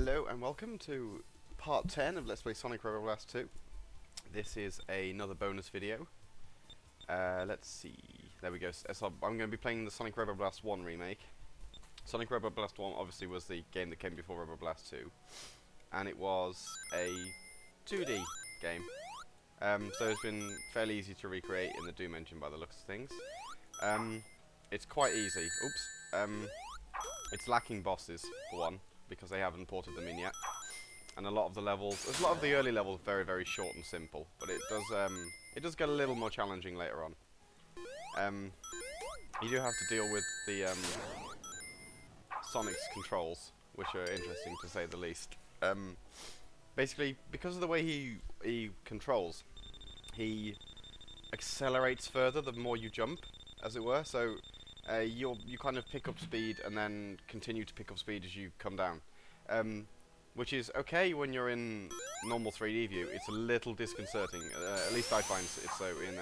Hello and welcome to part 10 of Let's Play Sonic Robo Blast 2. This is another bonus video. Let's see. There we go. So I'm going to be playing the Sonic Robo Blast 1 remake. Sonic Robo Blast 1 obviously was the game that came before Robo Blast 2. And it was a 2D game. So it's been fairly easy to recreate in the Doom engine by the looks of things. It's quite easy. It's lacking bosses, for one, because they haven't ported them in yet. And a lot of the early levels are very, very short and simple, but it does get a little more challenging later on. You do have to deal with the Sonic's controls, which are interesting to say the least. Basically, because of the way he controls, he accelerates further the more you jump, as it were. So you kind of pick up speed and then continue to pick up speed as you come down, which is okay when you're in normal 3D view. It's a little disconcerting, at least I find it so in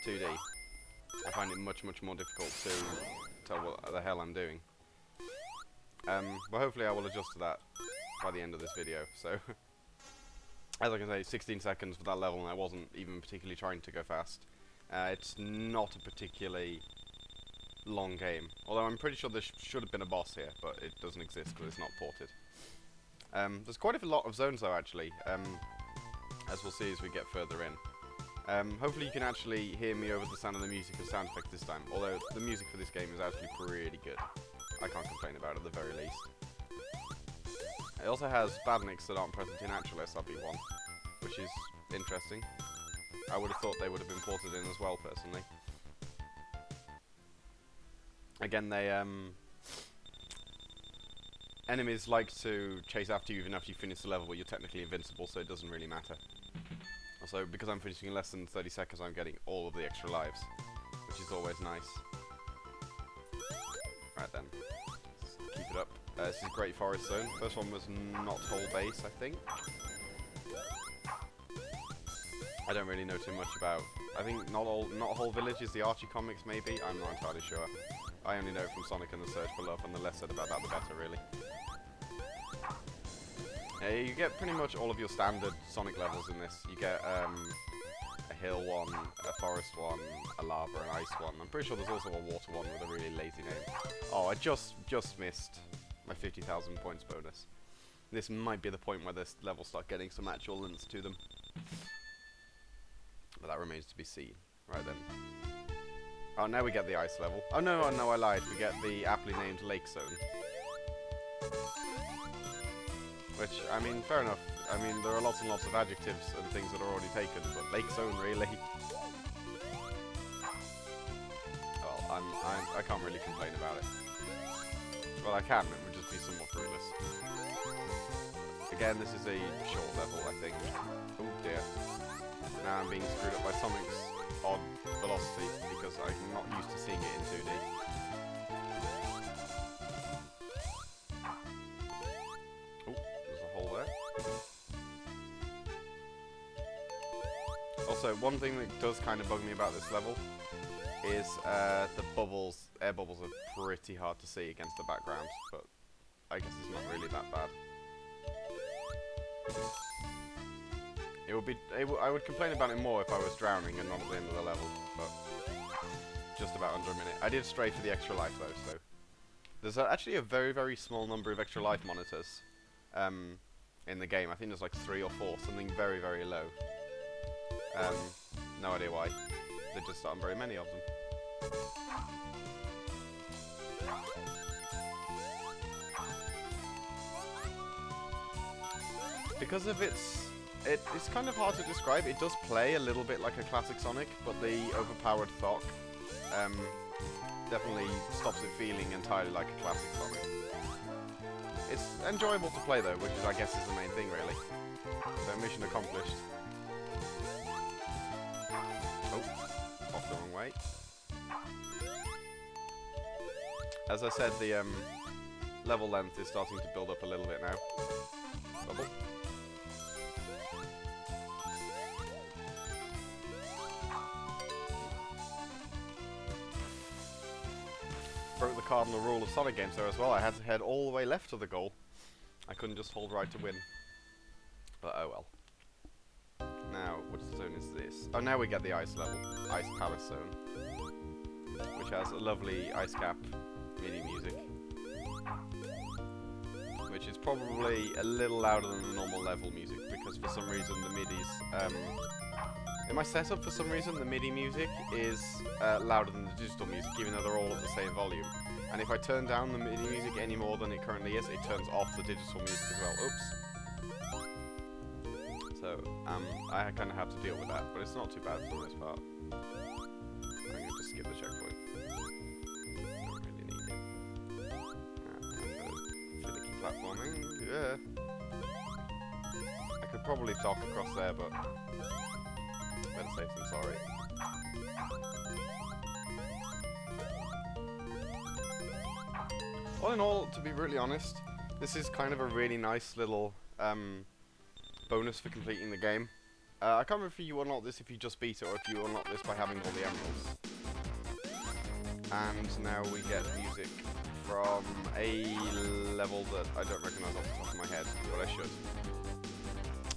2D. I find it much more difficult to tell what the hell I'm doing. But hopefully I will adjust to that by the end of this video. So, as I can say, 16 seconds for that level, and I wasn't even particularly trying to go fast. It's not a particularly long game, although I'm pretty sure there should have been a boss here, but it doesn't exist because it's not ported. There's quite a lot of zones though, actually, as we'll see as we get further in. Hopefully you can actually hear me over the sound of the music and sound effects this time, although the music for this game is actually pretty good. I can't complain about it at the very least. It also has badniks that aren't present in actual SRB1, which is interesting. I would have thought they would have been ported in as well, personally. Again, enemies like to chase after you even after you finish the level, but you're technically invincible, so it doesn't really matter. Also, because I'm finishing in less than 30 seconds, I'm getting all of the extra lives, which is always nice. Right then, let's keep it up. This is Great Forest Zone. First one was Not Whole Base, I think. I don't really know too much about. I think Not Whole Village is the Archie comics, maybe. I'm not entirely sure. I only know it from Sonic and the Search for Love, and the less said about that, the better, really. You get pretty much all of your standard Sonic levels in this. You get a hill one, a forest one, a lava, an ice one. I'm pretty sure there's also a water one with a really lazy name. Oh, I just missed my 50,000 points bonus. This might be the point where this level start getting some actual links to them. But that remains to be seen. Right then. Oh, now we get the ice level. Oh no, I lied. We get the aptly named Lake Zone. Which, I mean, fair enough. I mean, there are lots and lots of adjectives and things that are already taken, but Lake Zone, really? Well, I can't really complain about it. Well, I can, it would just be somewhat fruitless. Again, this is a short level, I think. Oh dear. Now I'm being screwed up by Sonic's odd velocity, because I'm not used to seeing it in 2D. Oh, there's a hole there. Also, one thing that does kind of bug me about this level is the bubbles. Air bubbles are pretty hard to see against the background, but I guess it's not really that bad. I would complain about it more if I was drowning and not at the end of the level, but just about under a minute. I did stray for the extra life though, so there's actually a very, very small number of extra life monitors in the game. I think there's like 3 or 4, something very, very low. No idea why. There just aren't very many of them. Because of it's kind of hard to describe. It does play a little bit like a classic Sonic, but the overpowered Thok definitely stops it feeling entirely like a classic Sonic. It's enjoyable to play though, which is, I guess, is the main thing really. So mission accomplished. Oh, off the wrong way. As I said, the level length is starting to build up a little bit now. Bubble. Broke the cardinal rule of Sonic games there as well. I had to head all the way left to the goal. I couldn't just hold right to win. But oh well. Now, which zone is this? Oh, now we get the ice level. Ice Palace zone. Which has a lovely ice cap MIDI music. Which is probably a little louder than the normal level music, because for some reason the MIDI's... in my setup, for some reason, the MIDI music is louder than the digital music, even though they're all at the same volume. And if I turn down the MIDI music any more than it currently is, it turns off the digital music as well. Oops. So, I kind of have to deal with that, but it's not too bad for the most part. I'm going to just skip the checkpoint. Don't really need it. And finicky platforming. Yeah. I could probably dock across there, but better safe than sorry. All in all, to be really honest, this is kind of a really nice little bonus for completing the game. I can't remember if you unlock this if you just beat it, or if you unlock this by having all the emeralds. And now we get music from a level that I don't recognise off the top of my head, but I should.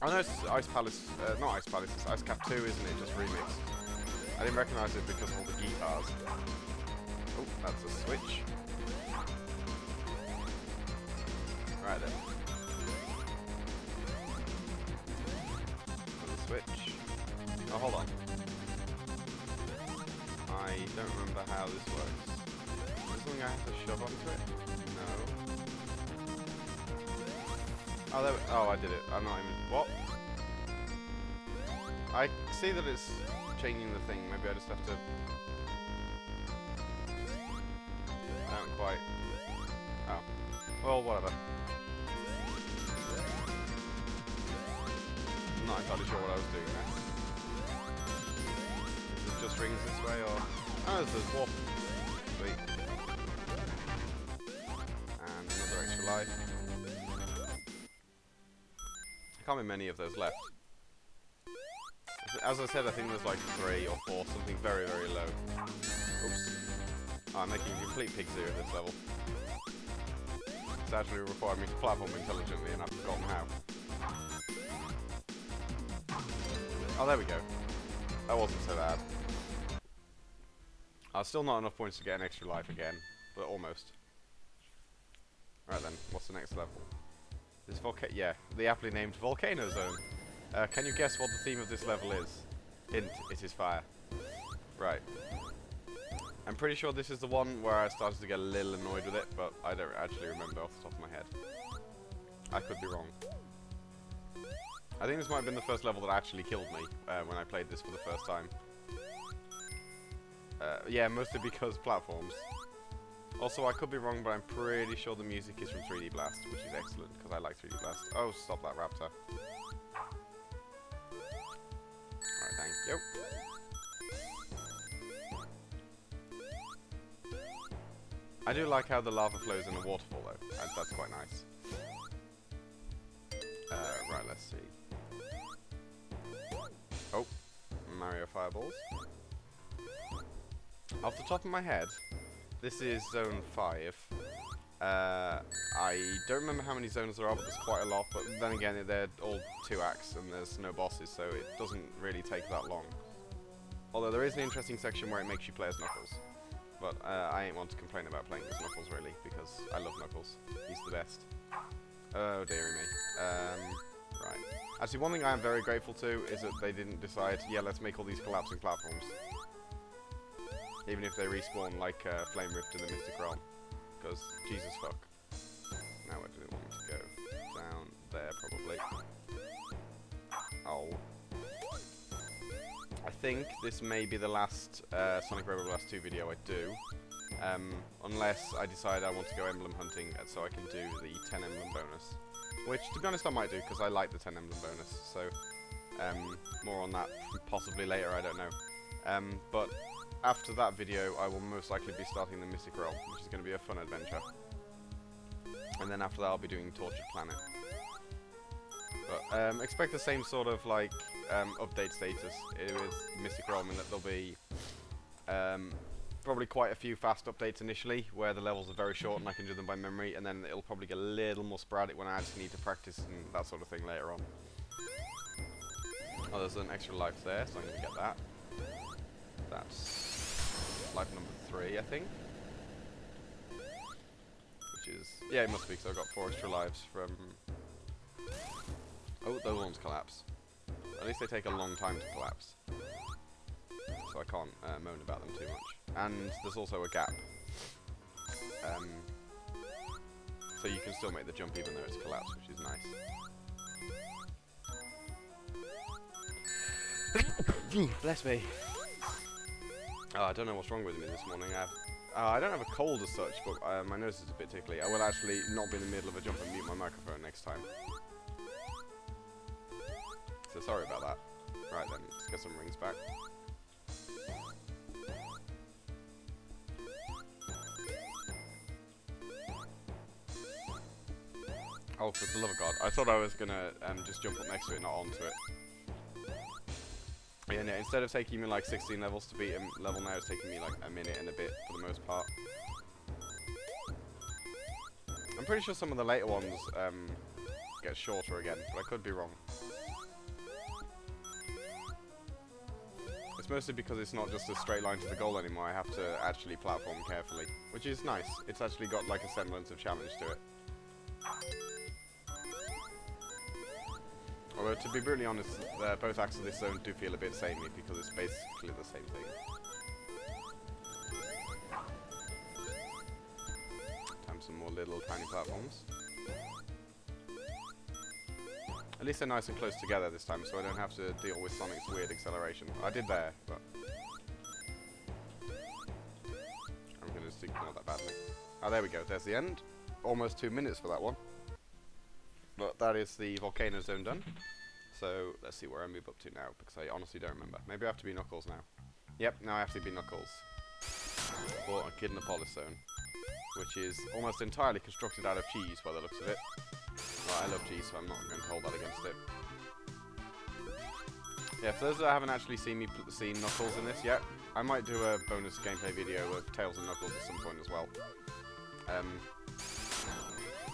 Oh no, it's Ice Palace, not Ice Palace, it's Ice Cap 2, isn't it? Just remixed. I didn't recognise it because of all the guitars. Oh, that's a switch. Right then. Switch. Oh, hold on. I don't remember how this works. Is there something I have to shove onto it? No. Oh, there oh, I did it. I'm not even... What? I see that it's changing the thing. Maybe I just have to... I don't quite... Oh. Well, whatever. I'm not entirely sure what I was doing there. Is it just rings this way, or... Oh, there's warp. Sweet. And another extra life. There can't be many of those left. As I said, I think there's like 3 or 4, something very, very low. Oops. Oh, I'm making a complete pig zero this level. It's actually required me to platform intelligently, and I've forgotten how. Oh, there we go. That wasn't so bad. Still not enough points to get an extra life again, but almost. Right then, what's the next level? This yeah, the aptly named Volcano Zone. Can you guess what the theme of this level is? Hint, it is fire. Right. I'm pretty sure this is the one where I started to get a little annoyed with it, but I don't actually remember off the top of my head. I could be wrong. I think this might have been the first level that actually killed me when I played this for the first time. Yeah, mostly because platforms. Also, I could be wrong, but I'm pretty sure the music is from 3D Blast, which is excellent, because I like 3D Blast. Oh, stop that raptor. Alright, thank you. I do like how the lava flows in a waterfall, though. That's quite nice. Right, let's see. Oh, Mario Fireballs. Off the top of my head, this is Zone 5. I don't remember how many zones there are, but there's quite a lot. But then again, they're all 2 acts, and there's no bosses, so it doesn't really take that long. Although there is an interesting section where it makes you play as Knuckles. But I ain't want to complain about playing as Knuckles, really, because I love Knuckles. He's the best. Oh, dearie me. Right. Actually, one thing I am very grateful to is that they didn't decide, yeah, let's make all these collapsing platforms. Even if they respawn like Flame Rift in the Mystic Realm. Because, Jesus fuck. Now where do they want me to go? Down there, probably. Oh. I think this may be the last Sonic Robo Blast 2 video I do. Unless I decide I want to go emblem hunting so I can do the 10 emblem bonus. Which, to be honest, I might do, because I like the 10 emblem bonus. So, more on that possibly later, I don't know. But after that video, I will most likely be starting the Mystic Realm, which is going to be a fun adventure. And then after that, I'll be doing Tortured Planet. But expect the same sort of, like, update status with Mystic Realm, in that there'll be probably quite a few fast updates initially, where the levels are very short and I can do them by memory, and then it'll probably get a little more sporadic when I actually need to practice and that sort of thing later on. Oh, there's an extra life there, so I'm going to get that. That's life number 3, I think. Which is... yeah, it must be, because I've got 4 extra lives from... oh, those ones collapse. At least they take a long time to collapse. So I can't moan about them too much. And there's also a gap. So you can still make the jump even though it's collapsed, which is nice. Bless me. Oh, I don't know what's wrong with me this morning. I don't have a cold as such, but my nose is a bit tickly. I will actually not be in the middle of a jump and mute my microphone next time. So sorry about that. Right then, let's get some rings back. Oh, for the love of God. I thought I was going to just jump up next to it, not onto it. Yeah, no, instead of taking me like 16 levels to beat a level now, it's taking me like a minute and a bit for the most part. I'm pretty sure some of the later ones get shorter again, but I could be wrong. It's mostly because it's not just a straight line to the goal anymore. I have to actually platform carefully, which is nice. It's actually got like a semblance of challenge to it. Although, to be brutally honest, both acts of this zone do feel a bit samey because it's basically the same thing. Time some more little tiny platforms. At least they're nice and close together this time, so I don't have to deal with Sonic's weird acceleration. I did there, but I'm going to just ignore that badly. Oh, there we go. There's the end. Almost 2 minutes for that one. But that is the volcano zone done. So let's see where I move up to now, because I honestly don't remember. Maybe I have to be Knuckles now. Yep, now I have to be Knuckles. For a Kid in the Polis zone, which is almost entirely constructed out of cheese by the looks of it. Well, I love cheese, so I'm not going to hold that against it. Yeah, for those that haven't actually seen Knuckles in this yet, I might do a bonus gameplay video of Tails and Knuckles at some point as well.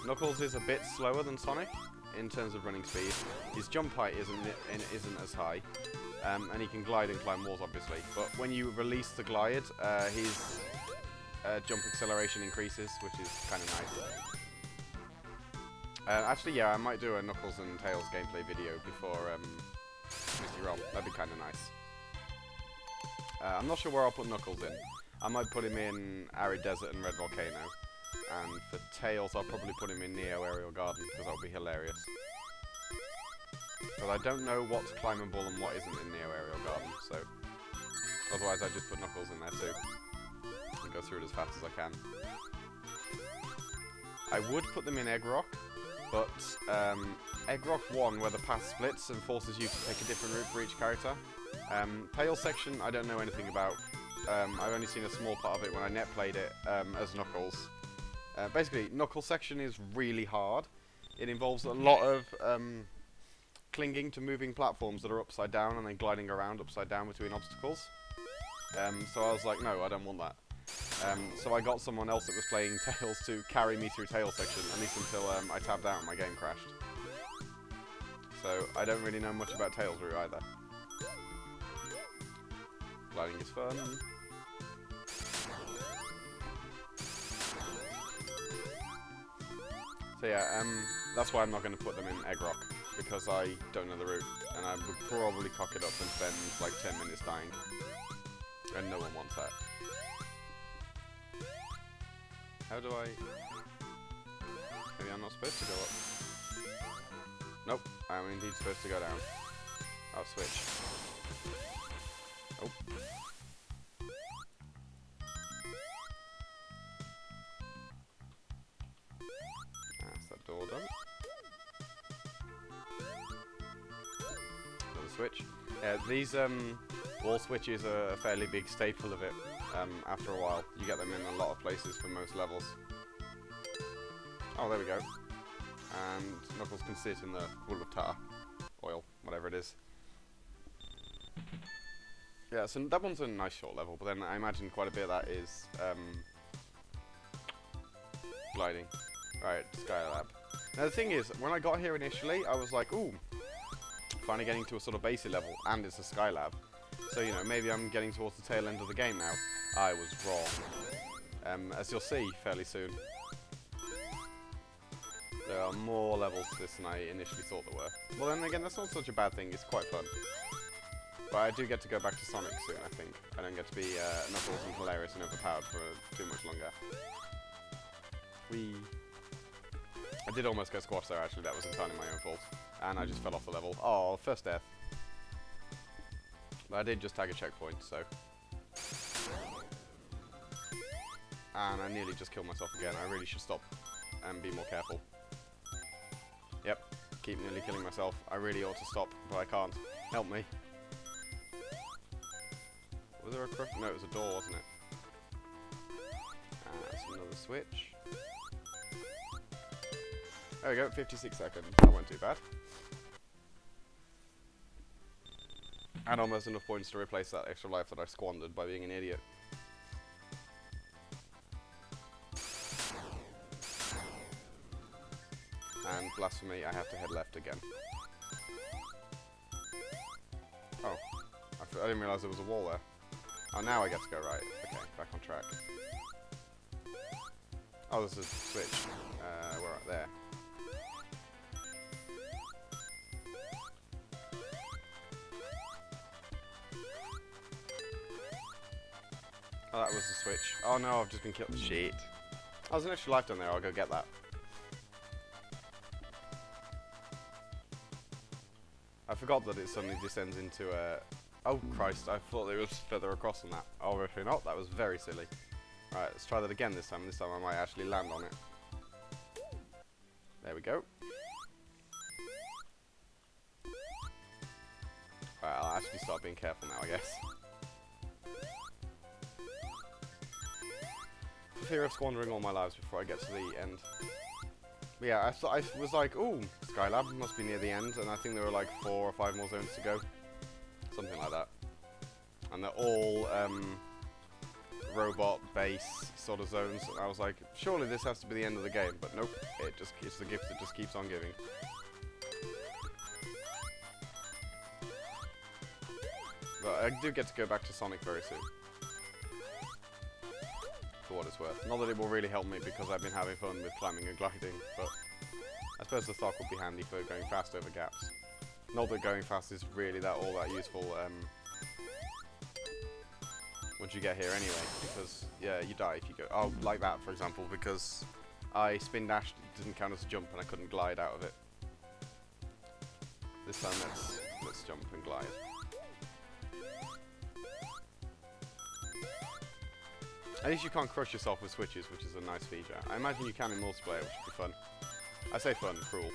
Knuckles is a bit slower than Sonic in terms of running speed. His jump height isn't as high, and he can glide and climb walls, obviously. But when you release the glide, his jump acceleration increases, which is kind of nice. Actually, yeah, I might do a Knuckles and Tails gameplay video before Misty Realm. That'd be kind of nice. I'm not sure where I'll put Knuckles in. I might put him in Arid Desert and Red Volcano. And for Tails, I'll probably put him in Neo Aerial Garden, because that would be hilarious. But I don't know what's climbable and what isn't in Neo Aerial Garden, so... otherwise I just put Knuckles in there too. And go through it as fast as I can. I would put them in Egg Rock, but Egg Rock 1, where the path splits and forces you to take a different route for each character. Tails section, I don't know anything about. I've only seen a small part of it when I net played it as Knuckles. Basically, Knuckles section is really hard. It involves a lot of clinging to moving platforms that are upside down and then gliding around upside down between obstacles. So I was like, no, I don't want that. So I got someone else that was playing Tails to carry me through Tails section, at least until I tabbed out and my game crashed. So I don't really know much about Tails route either. Gliding is fun. So yeah, that's why I'm not going to put them in Egg Rock, because I don't know the route, and I would probably cock it up and spend like 10 minutes dying. And no one wants that. How do I... maybe I'm not supposed to go up. Nope, I'm indeed supposed to go down. I'll switch. Oh. That's that door done. Another switch. Yeah, these wall switches are a fairly big staple of it. After a while, you get them in a lot of places for most levels. Oh, there we go. And Knuckles can sit in the pool of tar, oil, whatever it is. Yeah, so that one's a nice short level, but then I imagine quite a bit of that is gliding. Right, Skylab. Now the thing is, when I got here initially, I was like, ooh, finally getting to a sort of basic level, and it's a Skylab. So, you know, maybe I'm getting towards the tail end of the game now. I was wrong. As you'll see fairly soon. There are more levels to this than I initially thought there were. Well, then again, that's not such a bad thing, it's quite fun. But I do get to go back to Sonic soon, I think. I don't get to be Knuckles and hilarious and overpowered for too much longer. I did almost get squashed there, actually. That was entirely my own fault. And I just fell off the level. Oh, first death. But I did just tag a checkpoint, so... And I nearly just killed myself again. I really should stop and be more careful. Yep, keep nearly killing myself. I really ought to stop, but I can't. Help me. Was there a crook? No, it was a door, wasn't it? That's another switch. There we go, 56 seconds. That wasn't too bad. And almost enough points to replace that extra life that I squandered by being an idiot. And blasphemy, I have to head left again. Oh, I didn't realise there was a wall there. Oh, now I get to go right. Okay, back on track. Oh, there's a switch. We're right there. Oh, that was the switch. Oh no, I've just been killed. Shit. Oh, there's an extra life down there. I'll go get that. I forgot that it suddenly descends into a... Oh Christ, I thought it was further across than that. Oh, obviously not. That was very silly. Right, let's try that again this time. This time I might actually land on it. There we go. Right, I'll actually start being careful now, I guess. For fear of squandering all my lives before I get to the end. But yeah, I was like, ooh, Skylab must be near the end, and I think there were like 4 or 5 more zones to go. Something like that. And they're all robot base sort of zones, and I was like, surely this has to be the end of the game, but nope, it's the gift that just keeps on giving. But I do get to go back to Sonic very soon. For what it's worth. Not that it will really help me because I've been having fun with climbing and gliding, but I suppose the Thock would be handy for going fast over gaps. Not that going fast is really all that useful once you get here anyway, because yeah, you die if you go. Oh, like that for example, because I spin dashed, it didn't count as a jump and I couldn't glide out of it. This time let's jump and glide. At least you can't crush yourself with switches, which is a nice feature. I imagine you can in multiplayer, which would be fun. I say fun, cruel.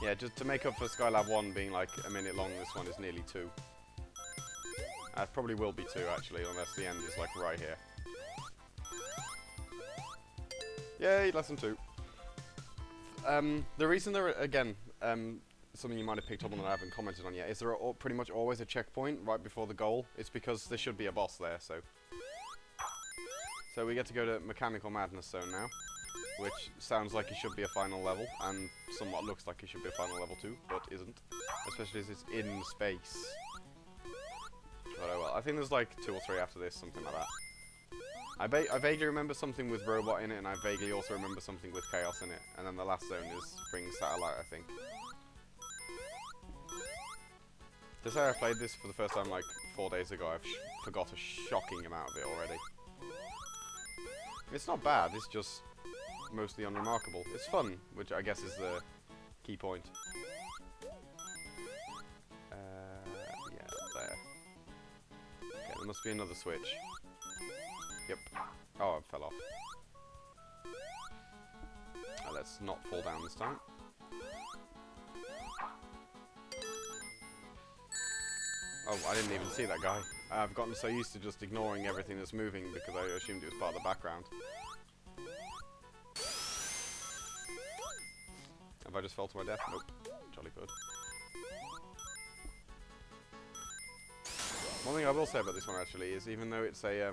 Yeah, just to make up for Skylab 1 being like a minute long, this one is nearly 2. It probably will be 2 actually, unless the end is like right here. Yay, lesson 2. The reason there, again, something you might have picked up on that I haven't commented on yet, is there are pretty much always a checkpoint right before the goal. It's because there should be a boss there, so. So we get to go to Mechanical Madness Zone now, which sounds like it should be a final level, and somewhat looks like it should be a final level too, but isn't. Especially as it's in space. But oh well, I think there's like 2 or 3 after this, something like that. I vaguely remember something with Robot in it, and I vaguely also remember something with Chaos in it, and then the last zone is Spring Satellite, I think. To say I played this for the first time like 4 days ago, I've forgot a shocking amount of it already. It's not bad, it's just mostly unremarkable. It's fun, which I guess is the key point. Yeah, there. Okay, there must be another switch. Yep. Oh, I fell off. Let's not fall down this time. Oh, I didn't even see that guy. I've gotten so used to just ignoring everything that's moving because I assumed it was part of the background. Have I just fell to my death? Nope. Jolly good. One thing I will say about this one actually is even though it's a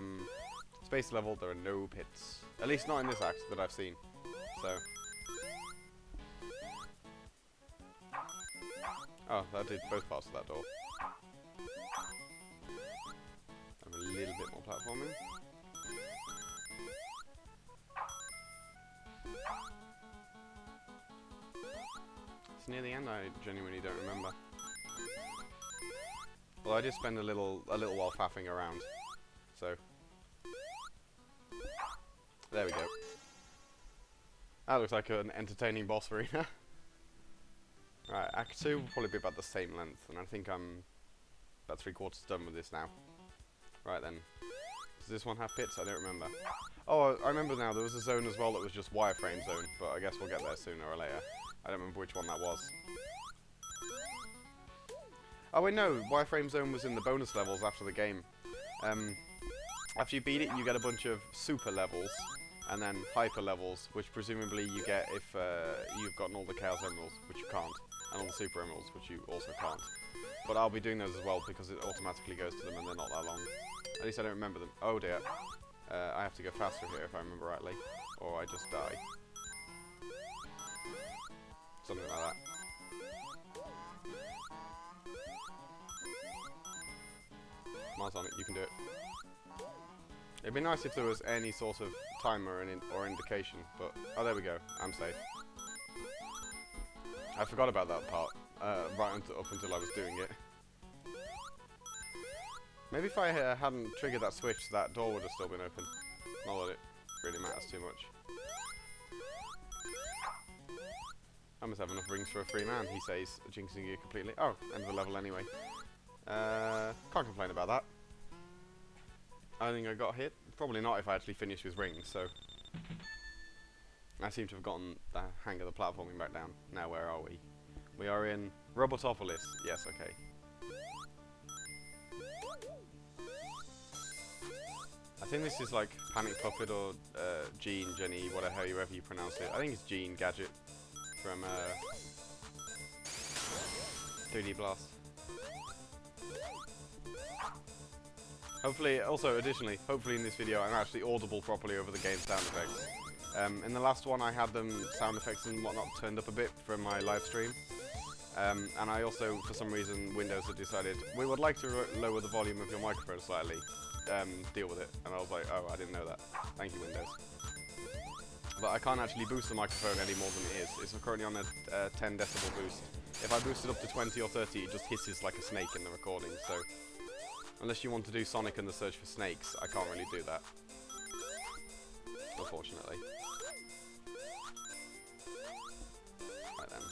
space level, there are no pits. At least not in this act that I've seen. So. Oh, that did both parts of that door. Have a little bit more platforming. It's near the end, I genuinely don't remember. Well, I did spend a little while faffing around, so there we go. That looks like an entertaining boss arena. Right, Act 2 will probably be about the same length, and I think I'm about 3/4 done with this now. Right then, does this one have pits? I don't remember. Oh, I remember now. There was a zone as well that was just wireframe zone, but I guess we'll get there sooner or later. I don't remember which one that was. Oh wait, no, wireframe zone was in the bonus levels after the game. After you beat it, you get a bunch of super levels, and then hyper levels, which presumably you get if you've gotten all the Chaos Emeralds, which you can't, and all the Super Emeralds, which you also can't. But I'll be doing those as well, because it automatically goes to them and they're not that long. At least I don't remember them. Oh dear. I have to go faster here if I remember rightly, or I just die. Something like that. Come on, Sonic, you can do it. It'd be nice if there was any sort of timer or indication, but... Oh, there we go. I'm safe. I forgot about that part, up until I was doing it. Maybe if I hadn't triggered that switch, that door would have still been open. Not that it really matters too much. I must have enough rings for a free man, he says, jinxing you completely. Oh, end of the level anyway. Can't complain about that. I think I got hit. Probably not if I actually finished with rings, so... I seem to have gotten the hang of the platforming back down. Now where are we? We are in Robotopolis. Yes, okay. I think this is like Panic Puppet or Jean, Jenny, whatever you pronounce it. I think it's Jean Gadget from 3D Blast. Hopefully, also additionally, hopefully in this video I'm actually audible properly over the game's sound effects. In the last one I had them sound effects and whatnot turned up a bit from my live stream. And I also, for some reason, Windows had decided, we would like to lower the volume of your microphone slightly. Deal with it. And I was like, oh, I didn't know that. Thank you, Windows. But I can't actually boost the microphone any more than it is. It's currently on a 10 decibel boost. If I boost it up to 20 or 30, it just hisses like a snake in the recording, so... Unless you want to do Sonic and the Search for Snakes, I can't really do that. Unfortunately. Right then.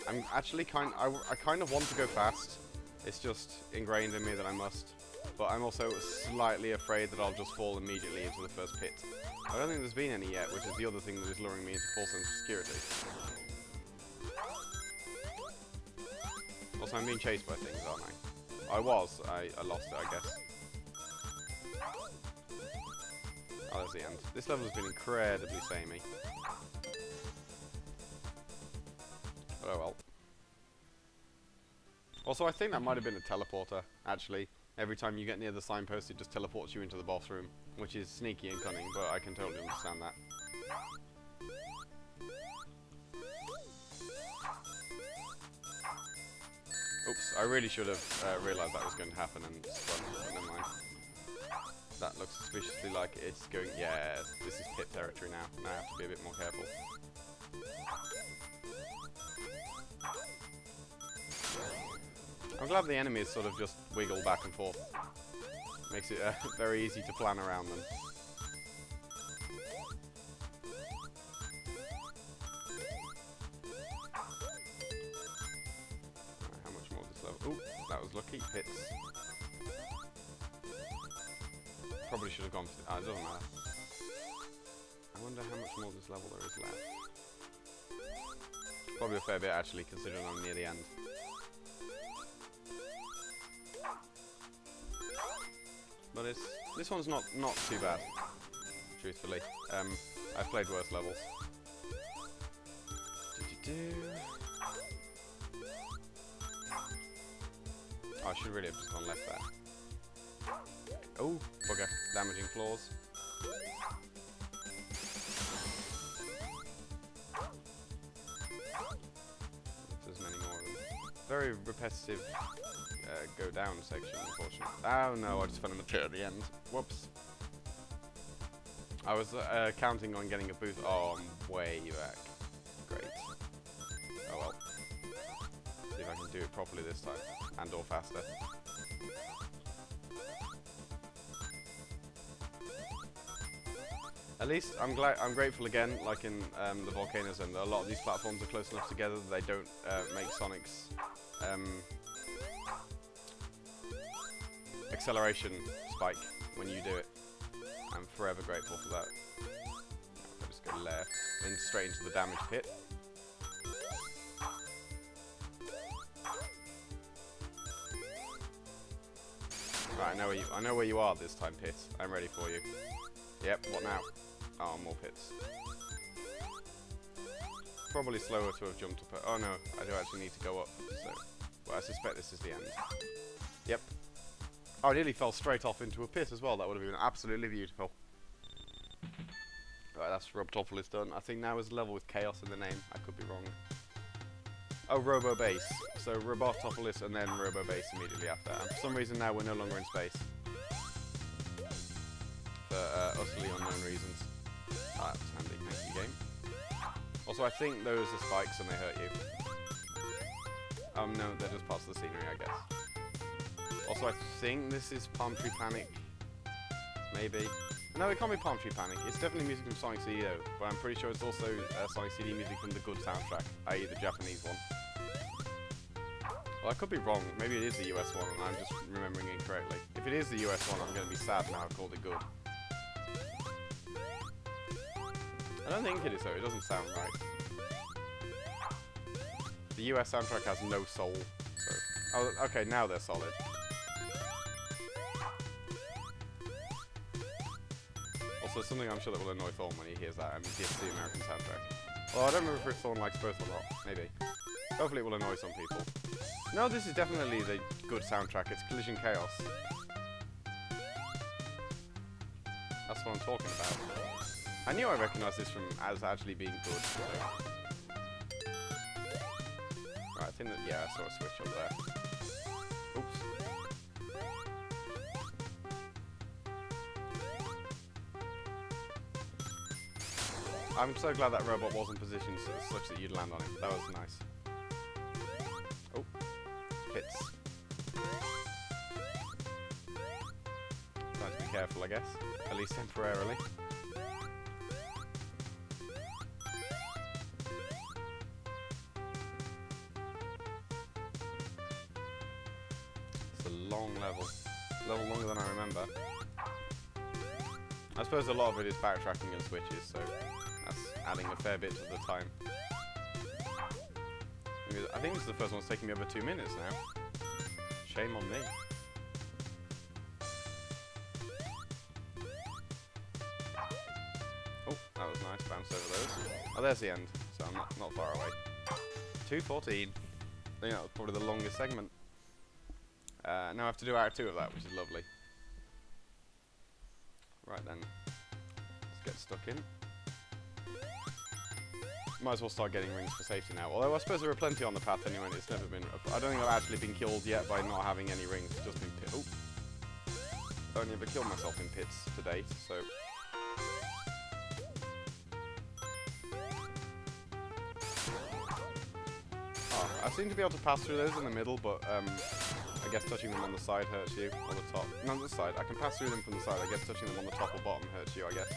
I'm actually I kind of want to go fast. It's just ingrained in me that I must. But I'm also slightly afraid that I'll just fall immediately into the first pit. I don't think there's been any yet, which is the other thing that is luring me into false sense of security. Also, I'm being chased by things, aren't I? I was. I lost it, I guess. Oh, there's the end. This level has been incredibly samey. But oh well. Also, I think that might have been a teleporter, actually. Every time you get near the signpost, it just teleports you into the boss room, which is sneaky and cunning, but I can totally understand that. Oops, I really should have realised that was going to happen and spun, but never mind. That looks suspiciously like it's going... Yeah, this is pit territory now. Now I have to be a bit more careful. I'm glad the enemies sort of just wiggle back and forth. Makes it very easy to plan around them. How much more of this level? Ooh, that was lucky. Hits. Probably should have gone for... Ah, it doesn't matter. I wonder how much more of this level there is left. Probably a fair bit, actually, considering I'm near the end. But this one's not too bad, truthfully. I've played worse levels. Oh, I should really have just gone left there. Oh, bugger. Damaging floors. There's many more of them. Very repetitive go down section, unfortunately. Oh no, I just fell in the pit at the end. Whoops. I was counting on getting a boost. Oh, I'm way back. Great. Oh well. See if I can do it properly this time. And or faster. At least I'm grateful again, like in the volcanoes, and a lot of these platforms are close enough together that they don't make Sonic's acceleration spike when you do it. I'm forever grateful for that. I'll just go left, then straight into the damage pit. Right, I know where you are this time, pit. I'm ready for you. Yep, what now? Oh, more pits. Probably slower to have jumped up. Oh no, I do actually need to go up. So, well, I suspect this is the end. Yep. Oh, I nearly fell straight off into a pit as well. That would have been absolutely beautiful. Right, that's Robtopolis done. I think now is a level with chaos in the name. I could be wrong. Oh, Robo Base. So Robotopolis and then Robo Base immediately after. And for some reason now we're no longer in space. For utterly unknown reasons. That's handy, thank you, game. Also, I think those are spikes and they hurt you. No, they're just parts of the scenery, I guess. Also, I think this is Palm Tree Panic. Maybe. No, it can't be Palm Tree Panic. It's definitely music from Sonic CD, but I'm pretty sure it's also Sonic CD music from the good soundtrack, i.e. the Japanese one. Well, I could be wrong. Maybe it is the US one and I'm just remembering it incorrectly. If it is the US one, I'm going to be sad now I've called it good. I don't think it is though, it doesn't sound right. The US soundtrack has no soul, so... Oh, okay, now they're solid. Also, something I'm sure that will annoy Thorn when he hears that, I mean, he hears the American soundtrack. Well, I don't remember if Thorn likes both or not, maybe. Hopefully it will annoy some people. No, this is definitely the good soundtrack, it's Collision Chaos. That's what I'm talking about. I knew I recognised this as actually being good. So. Right, I think that, yeah, I saw a switch up there. Oops. I'm so glad that robot wasn't positioned such that you'd land on it. That was nice. Oh, hits. Trying to be careful, I guess. At least temporarily. Long level. Level longer than I remember. I suppose a lot of it is backtracking and switches, so that's adding a fair bit to the time. I think this is the first one that's taking me over 2 minutes now. Shame on me. Oh, that was nice. Bounce over those. Oh, there's the end, so I'm not far away. 2:14. I think that was probably the longest segment. Now I have to do Act 2 of that, which is lovely. Right then, let's get stuck in. Might as well start getting rings for safety now. Although I suppose there are plenty on the path anyway, and it's never been... I don't think I've actually been killed yet by not having any rings, it's just been pit... Oh! I've only ever killed myself in pits to date, so... Oh, I seem to be able to pass through those in the middle, but I guess touching them on the side hurts you, or the top. No, the side. I can pass through them from the side. I guess touching them on the top or bottom hurts you, I guess.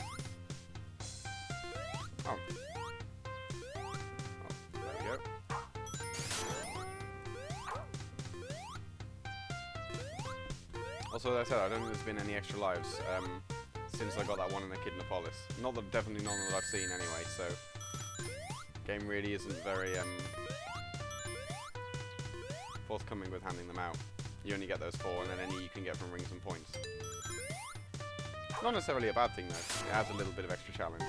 Oh. Oh, there we go. Also, as I said, I don't think there's been any extra lives since I got that one in Echidnapolis. Not that, definitely none that I've seen anyway, so... Game really isn't very forthcoming with handing them out. You only get those 4, and then any you can get from rings and points. Not necessarily a bad thing though, it adds a little bit of extra challenge.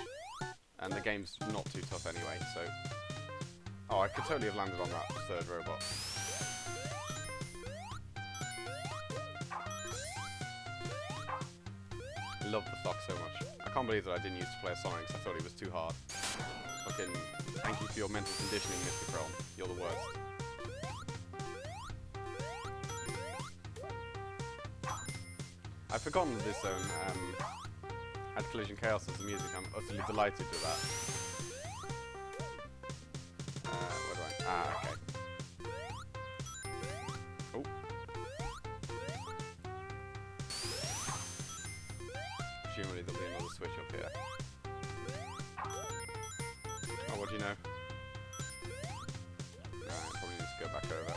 And the game's not too tough anyway, so... Oh, I could totally have landed on that third robot. I love the sock so much. I can't believe that I didn't used to play a Sonic because I thought it was too hard. Fucking thank you for your mental conditioning, Mr. Chrome. You're the worst. I've forgotten that this zone had Collision Chaos as the music. I'm utterly delighted with that. Where do I... Ah, okay. Oh. Presumably there'll be another switch up here. Oh, what do you know? I probably need to go back over.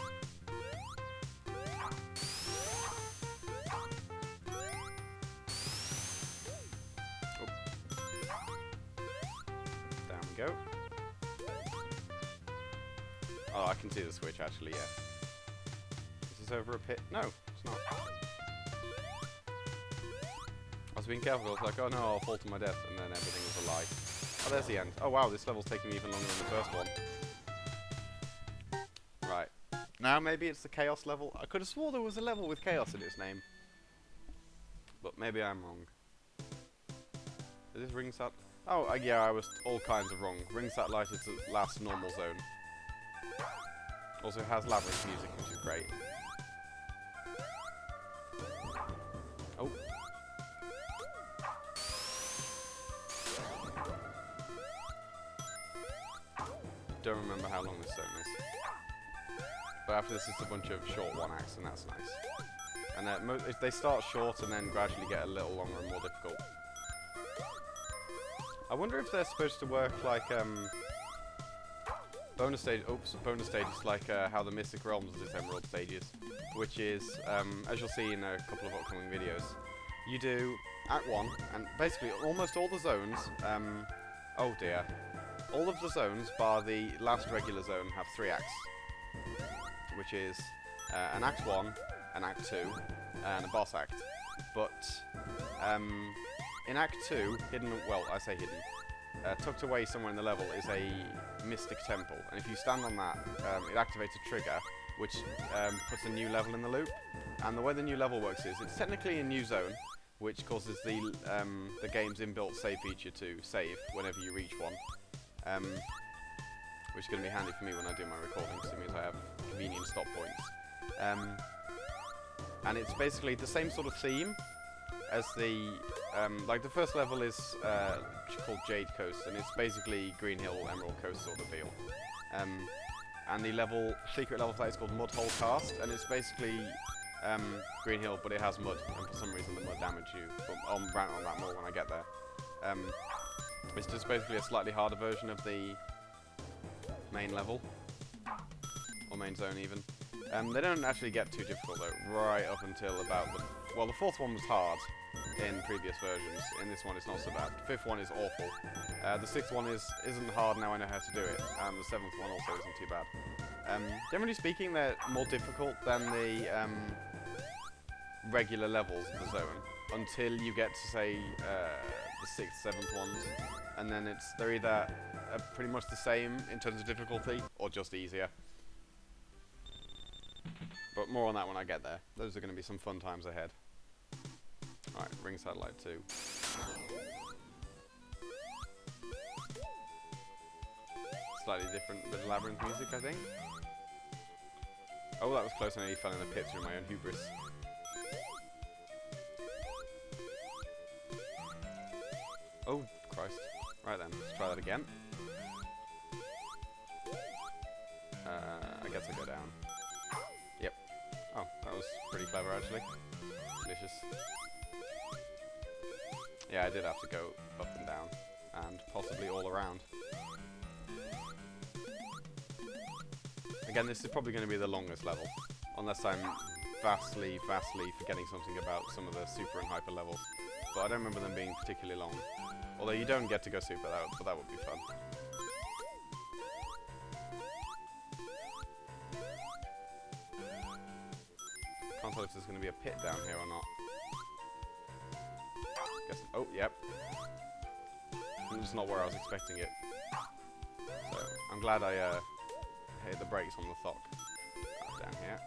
Go. Oh, I can see the switch actually, yeah. Is this over a pit? No, it's not. I was being careful, I was like, oh no, I'll fall to my death, and then everything was a lie. Oh, there's the end. Oh wow, this level's taking me even longer than the first one. Right. Now maybe it's the Chaos level. I could have swore there was a level with Chaos in its name. But maybe I'm wrong. Is this ring sat? Oh, yeah, I was all kinds of wrong. Ring Satellite is the last normal zone. Also has labyrinth music, which is great. Oh. Don't remember how long this zone is. But after this, it's a bunch of short one acts, and that's nice. And they start short and then gradually get a little longer and more difficult. I wonder if they're supposed to work like bonus stage. Oops, bonus stages like how the Mystic Realms is Emerald stages, which is as you'll see in a couple of upcoming videos. You do Act 1, and basically almost all the zones. Oh dear, all of the zones bar the last regular zone have 3 acts, which is an Act 1, an Act 2, and a boss act. But in Act 2, hidden, well, I say hidden, tucked away somewhere in the level is a mystic temple. And if you stand on that, it activates a trigger, which puts a new level in the loop. And the way the new level works is, it's technically a new zone, which causes the game's inbuilt save feature to save whenever you reach one. Which is going to be handy for me when I do my recording, because it means I have convenient stop points. And it's basically the same sort of theme as the, like the first level is called Jade Coast, and it's basically Green Hill, Emerald Coast sort of deal. And the secret level for that is called Mudhole Cast, and it's basically Green Hill, but it has mud, and for some reason the mud damage you. But I'll rant on that more when I get there. It's just basically a slightly harder version of the main level, or main zone even. They don't actually get too difficult though, right up until about the... Well, the 4th one was hard in previous versions. In this one, it's not so bad. The 5th one is awful. The 6th one isn't hard, now I know how to do it. And the 7th one also isn't too bad. Generally speaking, they're more difficult than the regular levels of the zone, until you get to, say, the 6th, 7th ones. And then they're either pretty much the same in terms of difficulty, or just easier. But more on that when I get there. Those are going to be some fun times ahead. Alright, Ring Satellite 2. Slightly different bit of labyrinth music, I think. Oh, that was close. I nearly fell in a pit through my own hubris. Oh, Christ. Right then, let's try that again. I guess I go down. Yep. Oh, that was pretty clever, actually. Delicious. Yeah, I did have to go up and down, and possibly all around. Again, this is probably going to be the longest level, unless I'm vastly forgetting something about some of the super and hyper levels. But I don't remember them being particularly long. Although you don't get to go super, but that would be fun. Can't tell if there's going to be a pit down here or not. Guess, oh, yep. It's not where I was expecting it. So, I'm glad I hit the brakes on the Thok. Down here.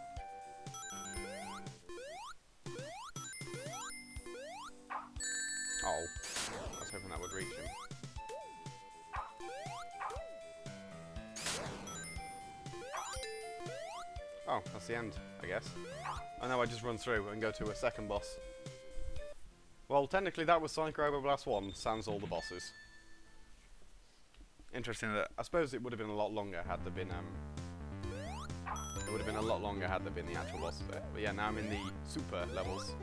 Oh, I was hoping that would reach him. Oh, that's the end, I guess. And now I just run through and go to a second boss. Well, technically that was Sonic Robo Blast 1, sans all the bosses. Interesting that, I suppose it would have been a lot longer had there been, it would have been a lot longer had there been the actual bosses there. But yeah, now I'm in the super levels.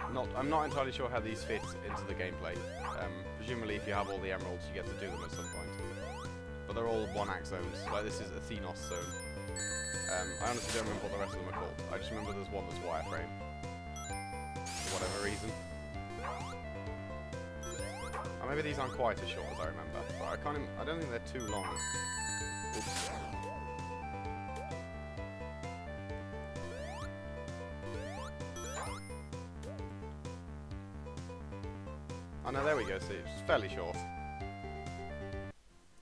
I'm not entirely sure how these fit into the gameplay. Presumably if you have all the emeralds you get to do them at some point. But they're all one-act zones, like this is a Thenos zone. I honestly don't remember what the rest of them are called. I just remember there's one that's wireframe. For whatever reason. Or maybe these aren't quite as short as I remember. But I don't think they're too long. Oops. Oh no, there we go, see, it's fairly short.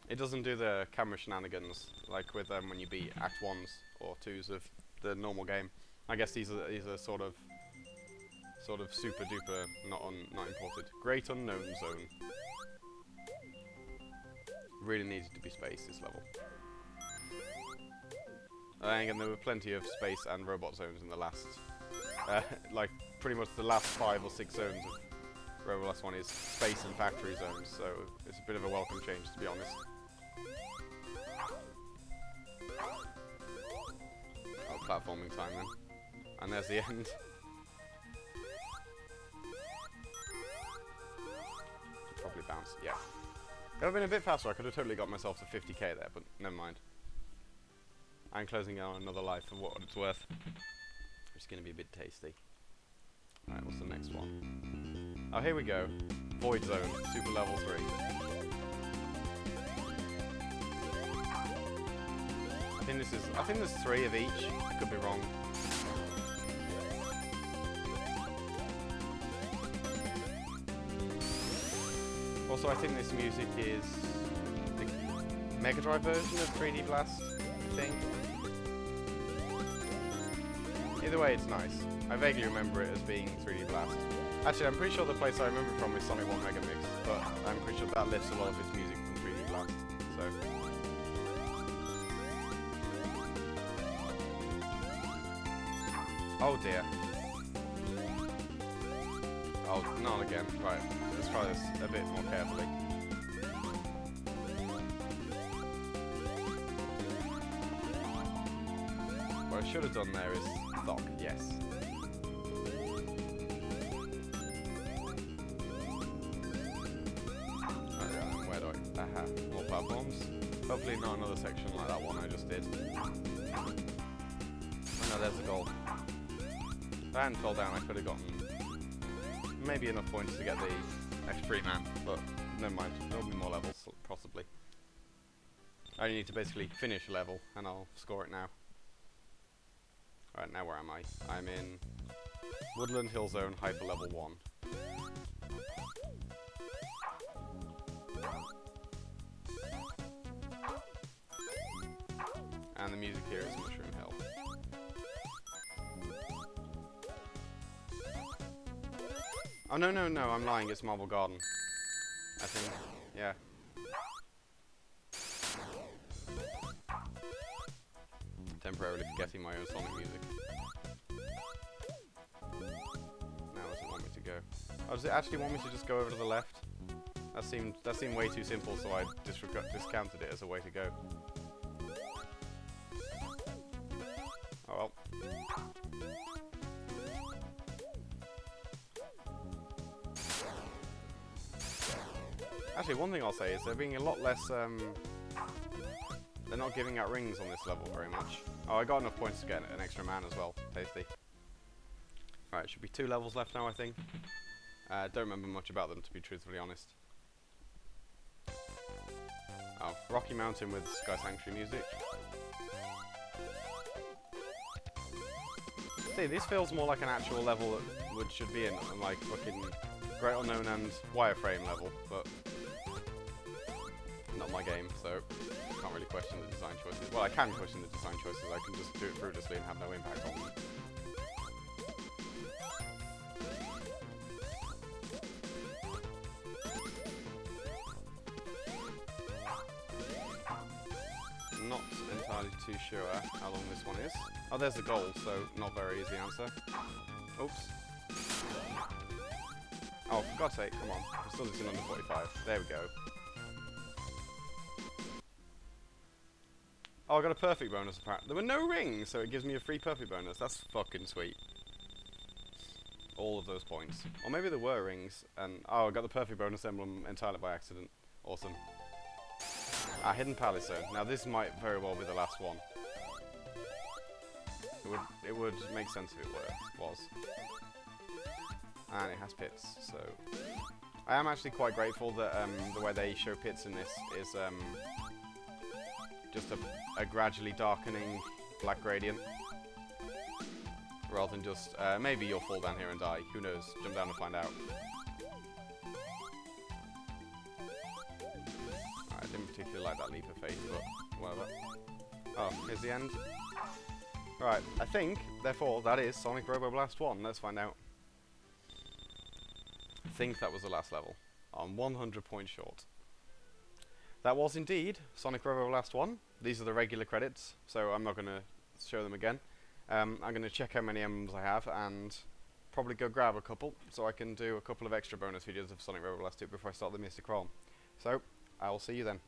It doesn't do the camera shenanigans like with when you beat Act 1s or 2s of the normal game. I guess these are sort of super duper not imported. Great Unknown Zone. Really needed to be space this level. And again, there were plenty of space and robot zones in the last, like pretty much the last 5 or 6 zones of Robo Blast 1 is space and factory zones, so it's a bit of a welcome change to be honest. Oh, platforming time then. And there's the end. Should probably bounce, yeah. If I'd been a bit faster I could have totally got myself to 50k there, but never mind. I'm closing out another life for what it's worth. It's going to be a bit tasty. Alright, what's the next one? Oh, here we go. Void Zone, Super Level 3. I think there's 3 of each. I could be wrong. Also, I think this music is the Mega Drive version of 3D Blast, I think. Either way, it's nice. I vaguely remember it as being 3D Blast. Actually, I'm pretty sure the place I remember it from is Sonic 1 Mega Mix, but I'm pretty sure that lifts a lot of its music from 3D Blast. So. Oh dear. Oh, not again. Right, let's try this a bit more carefully. What I should have done there is Thok, yes. Where do I? Aha, more platforms. Hopefully not another section like that one I just did. Oh no, there's the goal. If I hadn't fell down, I could have gotten maybe enough points to get the extra free man, but never mind. There'll be more levels, possibly. I only need to basically finish a level, and I'll score it now. Alright, now where am I? I'm in Woodland Hill Zone, Hyper Level 1. And the music here is Mushroom Hill. Oh, no, I'm lying, it's Marble Garden. I think, yeah. Temporarily forgetting my own Sonic music. Now does it want me to go? Oh, does it actually want me to just go over to the left? That seemed way too simple, so I discounted it as a way to go. Oh well. Actually, one thing I'll say is they're being a lot less, they're not giving out rings on this level very much. Oh, I got enough points to get an extra man as well. Tasty. Alright, should be 2 levels left now, I think. Don't remember much about them, to be truthfully honest. Oh, Rocky Mountain with Sky Sanctuary music. See, this feels more like an actual level that should be in, like fucking Great Unknown and Wireframe level, but not my game, so I can't really question the design choices. Well, I can question the design choices, I can just do it fruitlessly and have no impact on them. Not entirely too sure how long this one is. Oh, there's the goal, so not very easy answer. Oops. Oh, for God's sake, come on. I'm still just in under 45. There we go. Oh, I got a perfect bonus apparently. There were no rings, so it gives me a free perfect bonus. That's fucking sweet. All of those points. Or maybe there were rings, and... Oh, I got the perfect bonus emblem entirely by accident. Awesome. Ah, Hidden Palace Zone. Now this might very well be the last one. It would make sense if it was. And it has pits, so... I am actually quite grateful that the way they show pits in this is just a gradually darkening black gradient. Rather than just, maybe you'll fall down here and die. Who knows? Jump down and find out. I didn't particularly like that leap of faith, but whatever. Oh, here's the end. Right, I think, therefore, that is Sonic Robo Blast 1. Let's find out. I think that was the last level. I'm 100 points short. That was indeed Sonic Robo Blast 1. These are the regular credits, so I'm not going to show them again. I'm going to check how many emblems I have and probably go grab a couple so I can do a couple of extra bonus videos of Sonic Robo Blast 2 before I start the Mystic Realm. So, I will see you then.